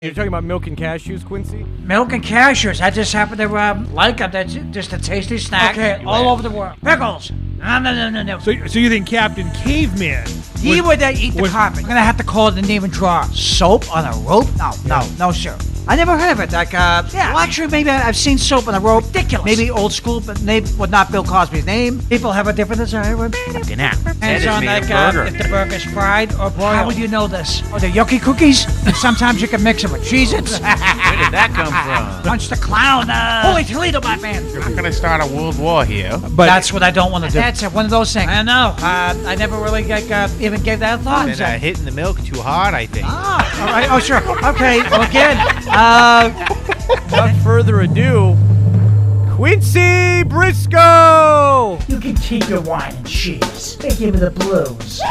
You're talking about milk and cashews, Quincy? Milk and cashews. I just happen to like them. That's just a tasty snack all over the world. Pickles. No. So you think Captain Caveman? He would eat the carpet. I'm going to have to call it the name and draw. Soap on a rope? No, sir. I never heard of it. Like, well, actually, maybe I've seen soap on a rope. Ridiculous. Maybe old school, but would not Bill Cosby's name. People have a different desire. Hands on, like, if the burger's fried or boiled. How would you know this? Oh, they're yucky cookies? Sometimes you can mix them with Cheez-Its. Where did that come from? Punch the clown. Holy Toledo, my man. You're not going to start a world war here. But that's what I don't want to do. That's one of those things. I know. I never really even gave that a thought. Been hitting the milk too hard, I think. All right. Oh, sure. Okay. Well, again, without further ado, Quincy Briscoe! You can keep your wine and cheese. They give me the blues.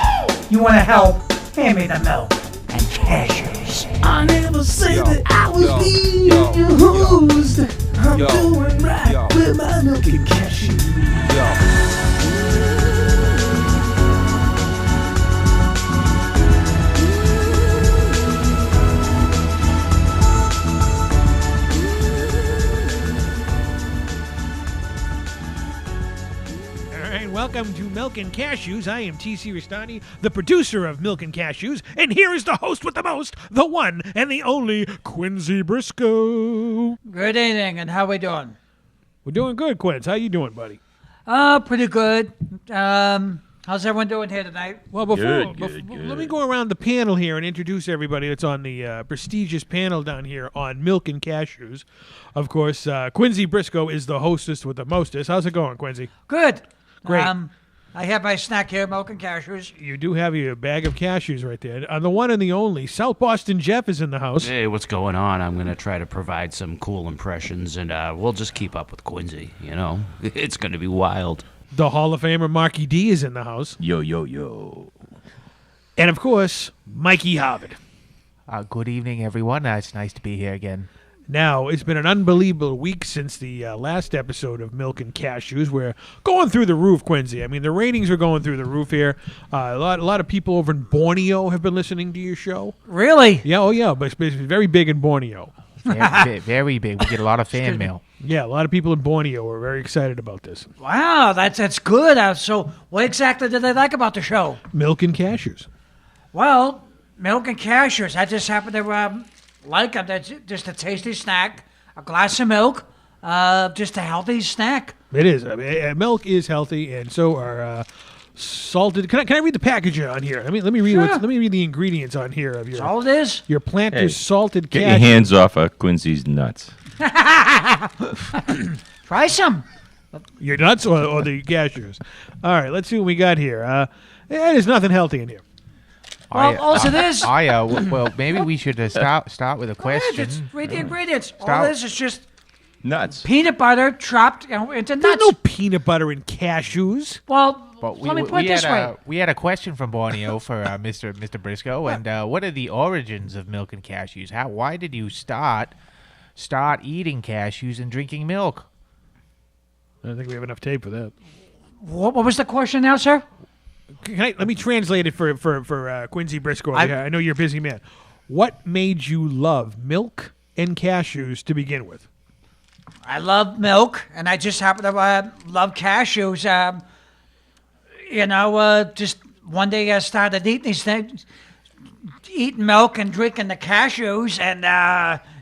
You want to help? Hand me the milk and cashews. I never said that I was being used. I'm doing right with my milk and cashews. Welcome to Milk and Cashews. I am T.C. Ristani, the producer of Milk and Cashews, and here is the host with the most, the one and the only Quincy Briscoe. Good evening, and how we doing? We're doing good, Quince. How you doing, buddy? Pretty good. How's everyone doing here tonight? Well, before let me go around the panel here and introduce everybody that's on the prestigious panel down here on Milk and Cashews. Of course, Quincy Briscoe is the hostess with the mostest. How's it going, Quincy? Good. Great. I have my snack here, milk and cashews. You do have your bag of cashews right there. The one and the only, South Boston Jeff is in the house. Hey, what's going on? I'm going to try to provide some cool impressions, and we'll just keep up with Quincy, you know? It's going to be wild. The Hall of Famer Marky D is in the house. Yo. And, of course, Mikey Harvard. Good evening, everyone. It's nice to be here again. Now, it's been an unbelievable week since the last episode of Milk and Cashews. We're going through the roof, Quincy. I mean, the ratings are going through the roof here. A lot of people over in Borneo have been listening to your show. Really? Yeah, but it's very big in Borneo. Very big. We get a lot of fan mail. Yeah, a lot of people in Borneo are very excited about this. Wow, that's good. So what exactly did they like about the show? Milk and Cashews. Well, milk and cashews. I just happen to like them. That's just a tasty snack. A glass of milk, just a healthy snack. It is. I mean, milk is healthy, and so are salted. Can I read the package on here? Let me read. Sure. Let me read the ingredients on here of your. That's all it is. Your Planters salted Get cashews. your hands off of Quincy's nuts. Try some. Your nuts or the cashews. All right, let's see what we got here. There's nothing healthy in here. Well, also this. Well, maybe we should start with a question. Read the ingredients. All this is just Nuts. peanut butter chopped into There's nuts. no peanut butter in cashews. Well, But let me put it this way. We had a question from Borneo for Mr. Briscoe, and what are the origins of milk and cashews? Why did you start eating cashews and drinking milk? I don't think we have enough tape for that. What was the question now, sir? Let me translate it for Quincy Briscoe. I know you're a busy man. What made you love milk and cashews to begin with? I love milk, and I just happen to love cashews. Just one day I started eating these things, eating milk and drinking the cashews, and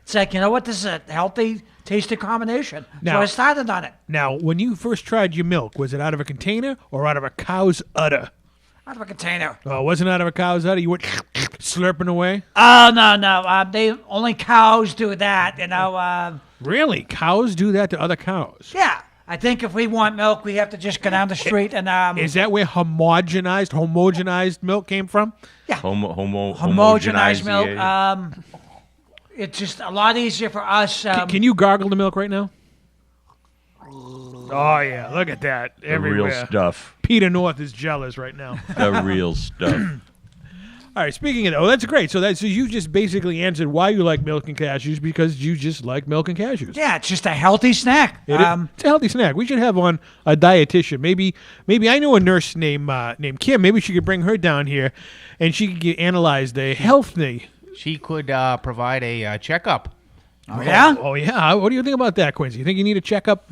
it's like, you know what, this is a healthy, tasty combination. So I started on it. Now, when you first tried your milk, was it out of a container or out of a cow's udder? Out of a container. Oh, it wasn't out of a cow's udder? You went slurping away? Oh, no. Only cows do that, you know. Really? Cows do that to other cows? Yeah. I think if we want milk, we have to just go down the street and... Is that where homogenized milk came from? Yeah. Homogenized milk. It's just a lot easier for us. Can you gargle the milk right now? Oh, yeah. Look at that. The Everywhere. real stuff. Peter North is jealous right now. The real stuff. All right, speaking of that, that's great. So you just basically answered why you like milk and cashews because you just like milk and cashews. Yeah, it's just a healthy snack. It's a healthy snack. We should have on a dietitian. Maybe I know a nurse named Kim. Maybe she could bring her down here, and she could analyze the healthy she could provide a checkup. Oh, yeah? Oh, yeah. What do you think about that, Quincy? You think you need a checkup?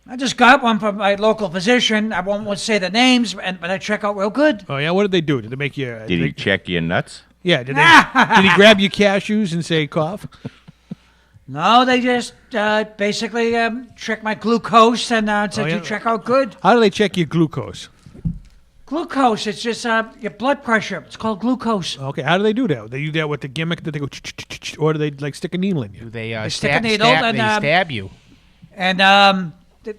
I just got one from my local physician. I won't say the names, but I check out real good. Oh, yeah? What did they do? Did they make you... Did he check your nuts? Yeah, did he grab your cashews and say cough? No, they just basically check my glucose and said you check out good. How do they check your glucose? Glucose, it's just your blood pressure. It's called glucose. Okay, how do they do that? They do that with the gimmick that they go, or do they like stick a needle in you? Do they stick a needle and they stab you? And the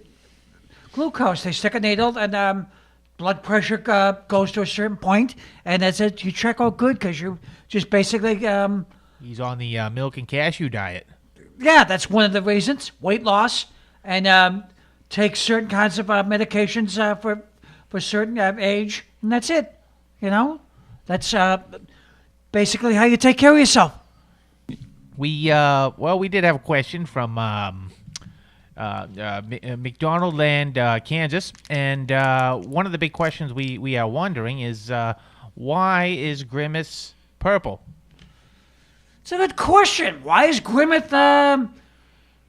glucose, they stick a needle and blood pressure goes to a certain point, and that's it. You check out good because you just basically. He's on the milk and cashew diet. Yeah, that's one of the reasons. Weight loss and take certain kinds of medications for certain age, and that's it. You know, that's basically how you take care of yourself. We did have a question from McDonald Land, Kansas, and one of the big questions we are wondering is why is Grimace purple? It's a good question. Why is Grimace?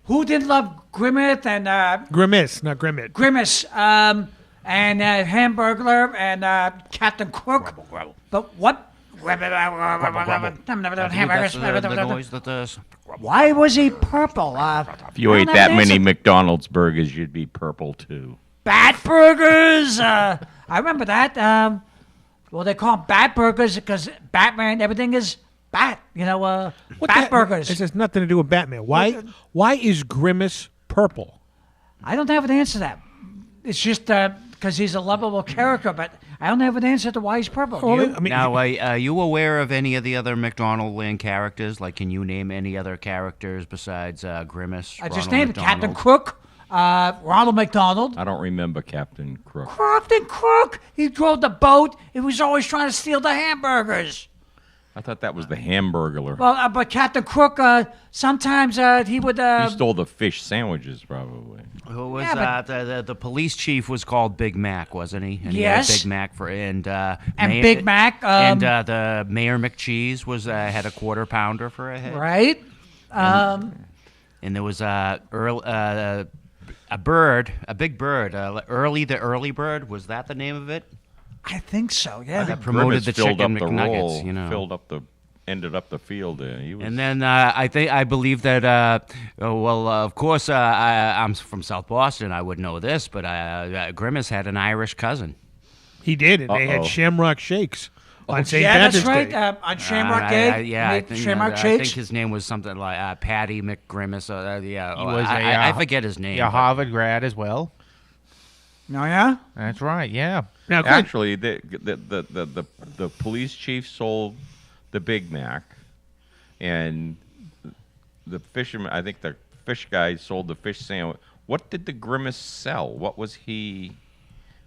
Who didn't love Grimace and Grimace, not Grimmett. Grimace? And Hamburglar and Captain Crook. But what? That's the noise that does. Why was he purple? If you ate that many McDonald's burgers, you'd be purple too. Bat burgers. I remember that. Well, they call them bat burgers because Batman. Everything is bat. You know, bat burgers. This has nothing to do with Batman. Why is Grimace purple? I don't have an answer to that. It's just because he's a lovable character, but I don't have an answer to why he's purple. You? I mean, Now, are you aware of any of the other McDonald Land characters? Like, can you name any other characters besides Grimace? I just Ronald named McDonald? Captain Crook, Ronald McDonald. I don't remember Captain Crook. Captain Crook. He drove the boat. He was always trying to steal the hamburgers. I thought that was the Hamburglar. Well, but Captain Crook, sometimes he would. He stole the fish sandwiches, probably. Who was Yeah, the police chief was called Big Mac, wasn't he? And Yes. He had Big Mac And Big Mac, and the Mayor McCheese was had a quarter pounder for a head. right? And there was a bird, a big bird, Early the Early Bird. Was that the name of it? I think so. Yeah. That promoted the filled chicken up the McNuggets. roll, You know. ended up the field there. He was, And then I believe that of course I'm from South Boston. I would know this, but Grimace had an Irish cousin. he did, and they had Uh-oh. Shamrock Shakes on St. Yeah, that's Patrick's right. Day. On Shamrock I Day. think, Shamrock I Shakes. think his name was something like Patty McGrimace. He was I forget his name. A but- Harvard grad as well. Oh, yeah? That's right. Yeah. Now, actually, the police chief sold the Big Mac, and the fisherman. I think the fish guy sold the fish sandwich. What did the Grimace sell? What was he?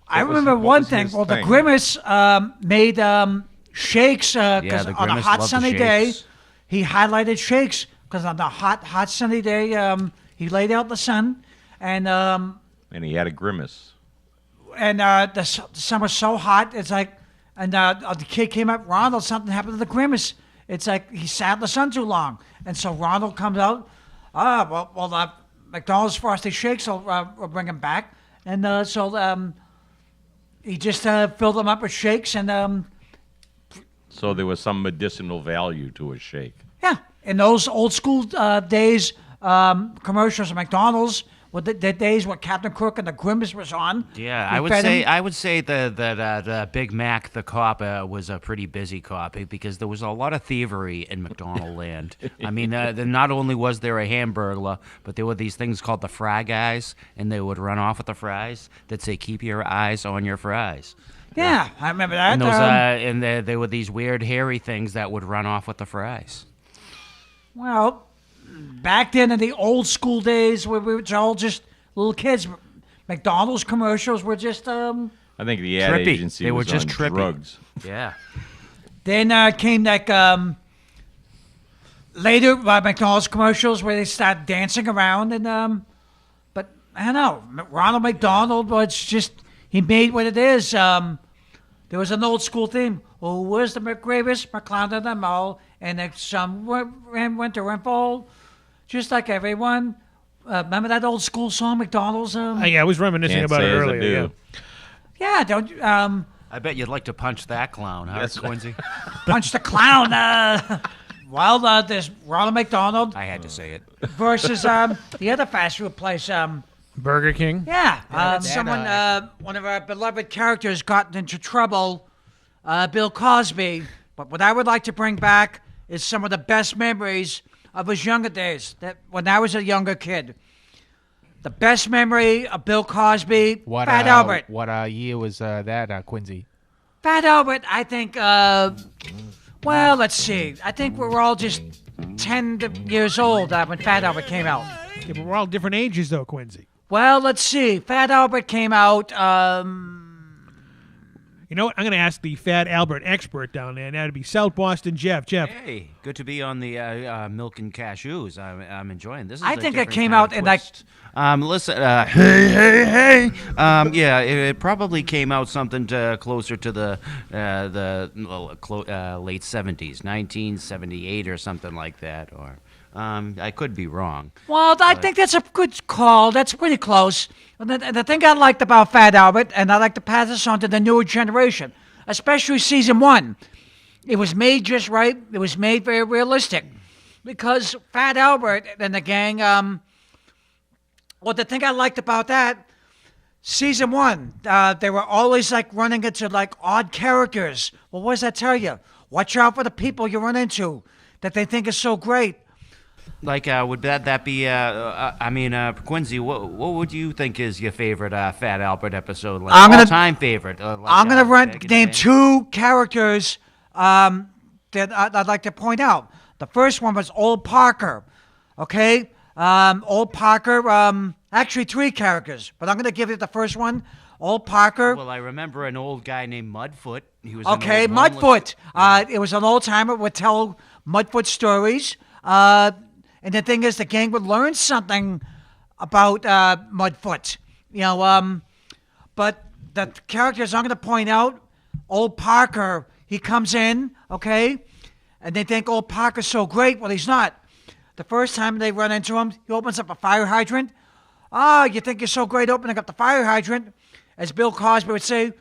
I what was remember what one was thing. his Well, the thing? Grimmace made shakes because the on a Grimace hot loved the sunny day, shakes. he highlighted shakes because on the hot sunny day, he laid out in the sun, and And he had a grimace. the sun was so hot, it's like, and the kid came up, Ronald, something happened to the Grimace. It's like he sat in the sun too long, and so Ronald comes out. McDonald's Frosty Shakes will bring him back, and so he just filled them up with shakes, and So there was some medicinal value to a shake. yeah, in those old school days, commercials of McDonald's. With the days when Captain Crook and the Grimace was on. Yeah, we I would fed say him. that Big Mac the cop was a pretty busy cop because there was a lot of thievery in McDonald Land. I mean, not only was there a Hamburglar, but there were these things called the Fry Guys, and they would run off with the fries that say "Keep your eyes on your fries." Yeah, I remember that. And those there were these weird hairy things that would run off with the fries. Well, back then in the old school days, where we were all just little kids, McDonald's commercials were just. I think the ad Trippy. agency They were was just on trippy. drugs. Yeah. Then came like later McDonald's commercials where they start dancing around and but I don't know. Ronald McDonald was just he made what it is. there was an old school theme. Oh, where's the Grimace, McClown of them all? And it's winter rainfall, just like everyone. Remember that old school song, McDonald's? Yeah, I was reminiscing Can't about it say as I earlier. do. Yeah, don't you? I bet you'd like to punch that clown, huh, Quincy? Punch the clown. There's Ronald McDonald I had to say it. versus the other fast food place. Burger King. Yeah, one of our beloved characters got into trouble, Bill Cosby. But what I would like to bring back is some of the best memories of his younger days, that when I was a younger kid. The best memory of Bill Cosby, Fat Albert. What year was that, Quincy? Fat Albert, I think, well, let's see. I think we were all just 10 years old when Fat Albert came out. Yeah, but we're all different ages, though, Quincy. Well, let's see. Fat Albert came out, You know what? I'm going to ask the Fat Albert expert down there, and that'd be South Boston Jeff. Jeff. Hey, good to be on the Milk and Cashews. I'm enjoying this. Is I a think it different came kind out of in like. twist. Listen, hey. Yeah, it probably came out something closer to the late 70s, 1978 or something like that. Or I could be wrong. Well, I think that's a good call. That's pretty close. And the thing I liked about Fat Albert, and I like to pass this on to the newer generation, especially season 1, it was made just right. It was made very realistic. Because Fat Albert and the gang, well, the thing I liked about that, season 1, they were always like running into like odd characters. Well, what does that tell you? Watch out for the people you run into that they think is so great. Like, would that be? Quincy, what would you think is your favorite Fat Albert episode? Like all-time favorite? I'm gonna name 2 characters that I'd like to point out. The first one was Old Parker. Okay, Old Parker. Actually, 3 characters, but I'm gonna give you the first one. Old Parker. Well, I remember an old guy named Mudfoot. He was okay, an old Mudfoot. It was an old timer would tell Mudfoot stories. And the thing is, the gang would learn something about Mudfoot, but the characters I'm going to point out, Old Parker, he comes in, okay, and they think Old Parker's so great. Well, he's not. The first time they run into him, he opens up a fire hydrant. You think you're so great opening up the fire hydrant? As Bill Cosby would say,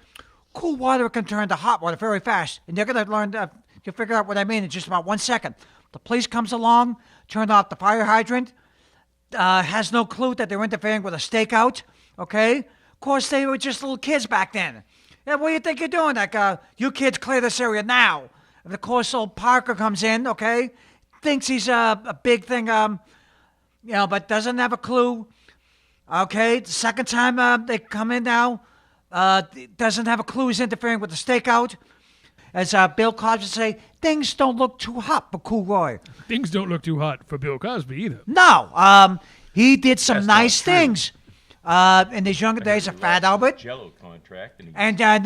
cool water can turn to hot water very fast. And you're going to learn to figure out what I mean in just about 1 second. The police comes along, turn off the fire hydrant, has no clue that they're interfering with a stakeout, okay? Of course, they were just little kids back then. Yeah, what do you think you're doing? Like, you kids clear this area now. And of course, old Parker comes in, okay? Thinks he's a big thing, but doesn't have a clue. Okay, the second time they come in now, doesn't have a clue he's interfering with the stakeout. As Bill Cosby say, things don't look too hot for Cool Roy. Things don't look too hot for Bill Cosby either. No, he did some That's nice not true. things in his younger days of Fat Albert. Jello contract, And then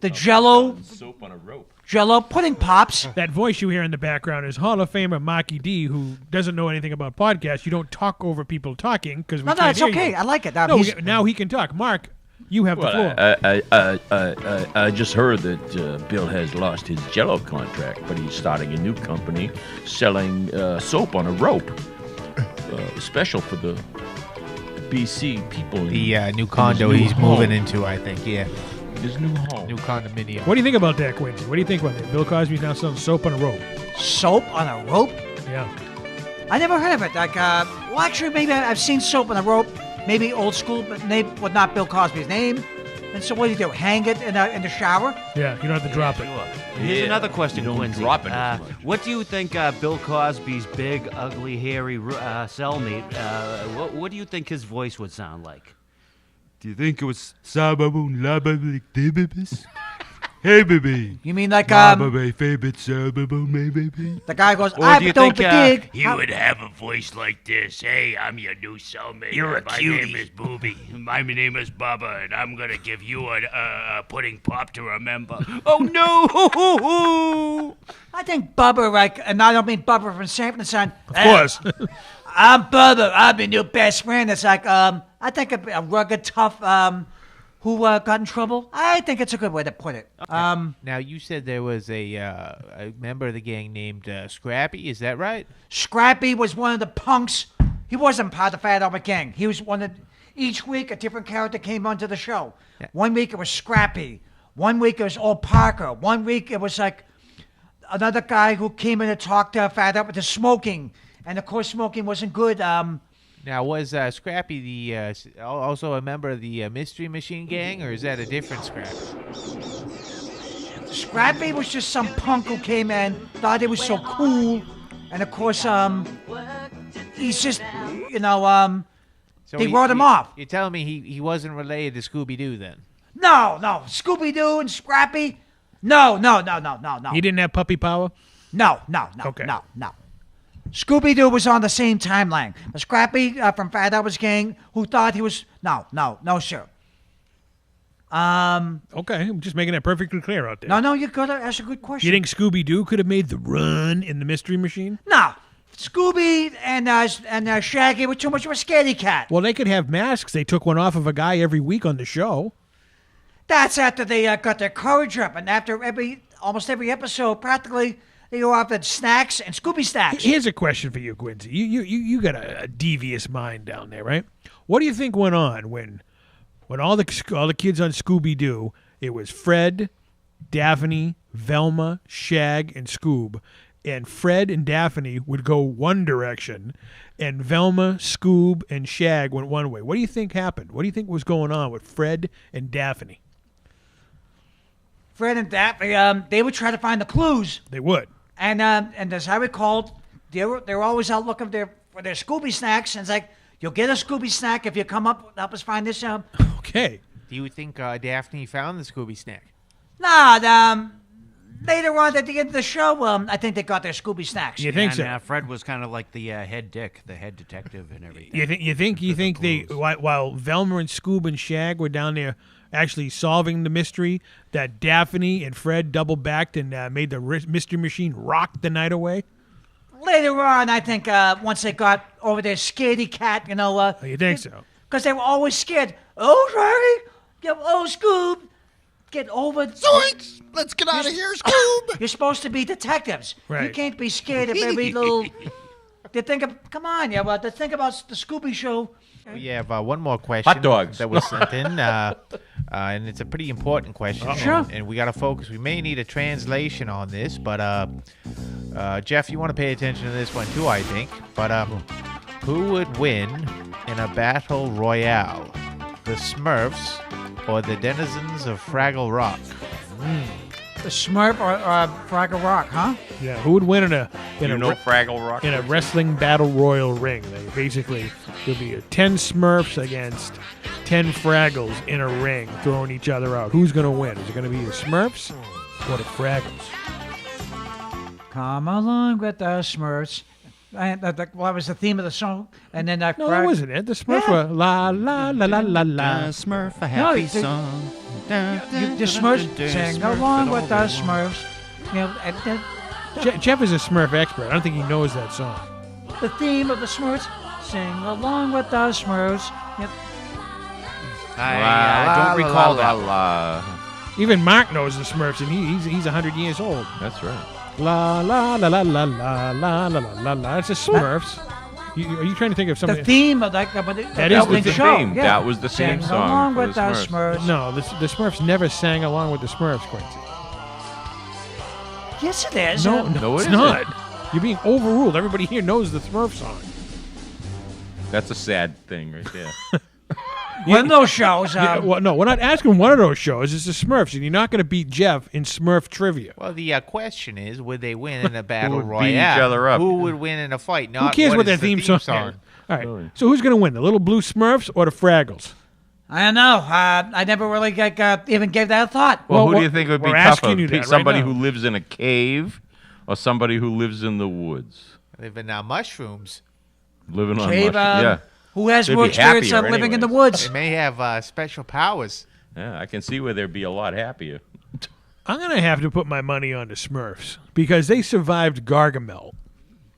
the Jello soap on a rope. Jello pudding pops. That voice you hear in the background is Hall of Famer Marky D, who doesn't know anything about podcasts. You don't talk over people talking because we No, can't it's hear okay. you. I like it. No, now he can talk. Mark, you have the floor. I just heard that Bill has lost his Jello contract, but he's starting a new company selling soap on a rope, special for the BC people. The new condo he's moving into, I think. Yeah, his new home. new condominium. What do you think about that, Quincy? What do you think about that? Bill Cosby's now selling soap on a rope. Soap on a rope? Yeah. I never heard of it. Like, well, actually, maybe I've seen soap on a rope. Maybe old school, but would not Bill Cosby's name. And so what do? Hang it in the shower? Yeah, you don't have to drop it. Here's another question, you don't Quincy. drop it as much. What do you think Bill Cosby's big, ugly, hairy cellmate, what do you think his voice would sound like? Do you think it was Sababun Lababik Dibibis? Hey, baby. You mean like My favorite Sababun, baby. the guy goes, Or I do you don't think, dig. He would have a voice like this. Hey, I'm your new cellmate. You're a My cutie. name is Booby. My name is Bubba, and I'm gonna give you a pudding pop to remember. Oh, no! I think Bubba, like, and I don't mean Bubba from Sanford and Son. Of course. I'm Bubba. I'm your new best friend. It's like, I think a rugged, tough, who got in trouble. I think it's a good way to put it. Now, you said there was a member of the gang named Scrappy. Is that right? Scrappy was one of the punks. He wasn't part of the Fat Albert Gang. He was one of. Each week, a different character came onto the show. Yeah. 1 week it was Scrappy. 1 week it was Old Parker. 1 week it was like another guy who came in to talk to Fat Albert to smoking, and of course smoking wasn't good. Now, was Scrappy also a member of the Mystery Machine Gang, or is that a different Scrappy? Scrappy was just some punk who came in, thought he was so cool, and of course, he's just, So they wrote him off. You're telling me he wasn't related to Scooby-Doo then? No, Scooby-Doo and Scrappy, no. He didn't have puppy power? No. Okay. No. Scooby-Doo was on the same timeline. But Scrappy from Fat Albert's Gang, who thought he was... No, sir. Okay, I'm just making that perfectly clear out there. No, you got to ask a good question. You think Scooby-Doo could have made the run in the Mystery Machine? No. Scooby and Shaggy were too much of a scaredy cat. Well, they could have masks. They took one off of a guy every week on the show. That's after they got their courage up. And after almost every episode, practically... They go off at snacks and Scooby snacks. Here's a question for you, Quincy. You got a devious mind down there, right? What do you think went on when all the kids on Scooby-Doo, it was Fred, Daphne, Velma, Shag, and Scoob, and Fred and Daphne would go one direction, and Velma, Scoob, and Shag went one way. What do you think happened? What do you think was going on with Fred and Daphne? Fred and Daphne, they would try to find the clues. They would. And as I recalled, they were always out looking for their Scooby snacks. And it's like, you'll get a Scooby snack if you come up help us find this. Okay. Do you think Daphne found the Scooby snack? Nah, later on at the end of the show, I think they got their Scooby snacks. You think And so? Fred was kind of like the head dick, the head detective and everything. You think they while Velma and Scoob and Shag were down there actually solving the mystery, that Daphne and Fred double backed and made the Mystery Machine rock the night away? Later on, I think once they got over their scaredy cat, You think so? Because they were always scared. Oh, sorry. Oh, Scoob. Get over. Zoinks! Let's get out of here, Scoob! You're supposed to be detectives. You Right. can't be scared of every little. They think of. Come on, they think about the Scooby show. We have one more question. Hot dogs. That was sent in, and it's a pretty important question. Sure. And we got to focus. We may need a translation on this, but Jeff, you want to pay attention to this one too, I think. But who would win in a battle royale? The Smurfs or the denizens of Fraggle Rock? The Smurf or Fraggle Rock, huh? Yeah. Who would win in a Fraggle Rock? in a wrestling battle royal ring? Basically, there'll be 10 Smurfs against 10 Fraggles in a ring, throwing each other out. Who's going to win? Is it going to be the Smurfs or the Fraggles? Come along with the Smurfs. And what was the theme of the song? And then No, that wasn't it. The Smurfs were la la la la la la. Smurf, a happy happy song. the Smurfs sing along with the Smurfs. And Jeff is a Smurf expert. I don't think he knows that song. the theme of the Smurfs, sing along with the Smurfs. Yep. I don't recall that. Even Mark knows the Smurfs, and he's 100 years old. That's right. La la la la la la la la la la. That's the Smurfs. Are you trying to think of The something? theme of that is opening the show. theme. Yeah. That was the Sing theme song along for with the the Smurfs. Smurfs. No, the Smurfs never sang along with the Smurfs, Quincy. Yes, it is. No, No, it's it not. isn't. You're being overruled. Everybody here knows the Smurf song. That's a sad thing right there. One of those shows. Yeah, well, no, we're not asking one of those shows. It's the Smurfs, and you're not going to beat Jeff in Smurf trivia. Well, the question is, would they win in a battle would beat royale? each other up? Who would win in a fight? Not Who cares what is their the theme song is? All right, so who's going to win, the little blue Smurfs or the Fraggles? I don't know. I never really even gave that a thought. Well, who Well, do you think would be we're tougher? asking you that right Somebody now. who lives in a cave or somebody who lives in the woods? Live in mushrooms. Living on Cave, mushrooms. Yeah. Who has They'd more be experience happier of living in the anyways. woods? They may have special powers. Yeah, I can see where they'd be a lot happier. I'm going to have to put my money on the Smurfs because they survived Gargamel.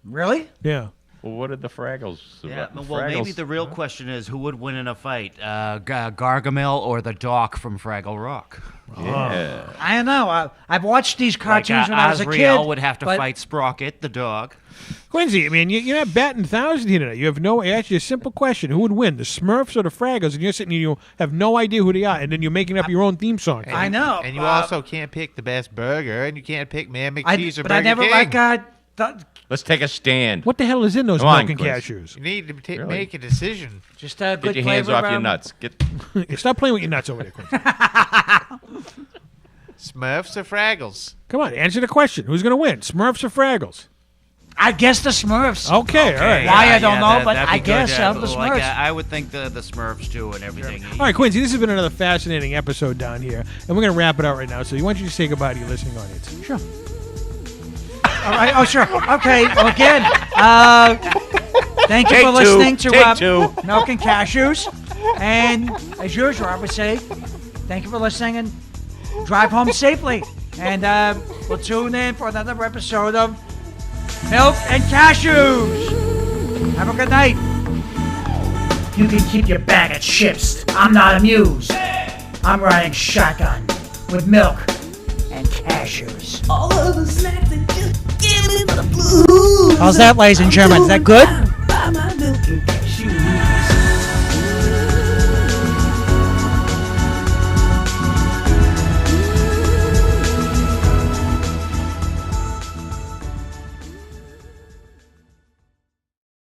Really? Yeah. Well, what did the Fraggles Yeah, survive? well, maybe the real question is who would win in a fight, Gargamel or the Doc from Fraggle Rock? Yeah. I don't know. I've watched these cartoons when I was a kid. Azrael would have to but fight Sprocket, the dog. Quincy, I mean, you're not batting 1,000 here tonight. You have no. I asked you a simple question: who would win, the Smurfs or the Fraggles? And you're sitting here, you have no idea who they are, and then you're making up your own theme song. I know. And you also can't pick the best burger, and you can't pick Man McCheese or but Burger I never King. Let's take a stand. What the hell is in those Come on, milk and Quincy. cashews? You need to Really? make a decision. Just a good Get your hands flavor off your of, nuts. Get. Stop playing with your nuts over there, Quincy. Smurfs or Fraggles? Come on, answer the question. Who's going to win, Smurfs or Fraggles? I guess the Smurfs. Okay, all right. Why, I don't know, but that'd I be guess good, I'm the like, Smurfs. I would think the Smurfs too and everything. All right, Quincy, this has been another fascinating episode down here, and we're going to wrap it out right now. So why don't you just say goodbye to your listening audience? Sure. All right. Oh, sure. Okay. Well, again, thank you for listening to Milk and Cashews. And as usual, I would say thank you for listening and drive home safely. And we'll tune in for another episode of Milk and Cashews. Have a good night. You can keep your bag of chips. I'm not amused. I'm riding shotgun with milk and cashews. All of the snacks that just give me the blues. How's that, ladies and gentlemen? Is that good?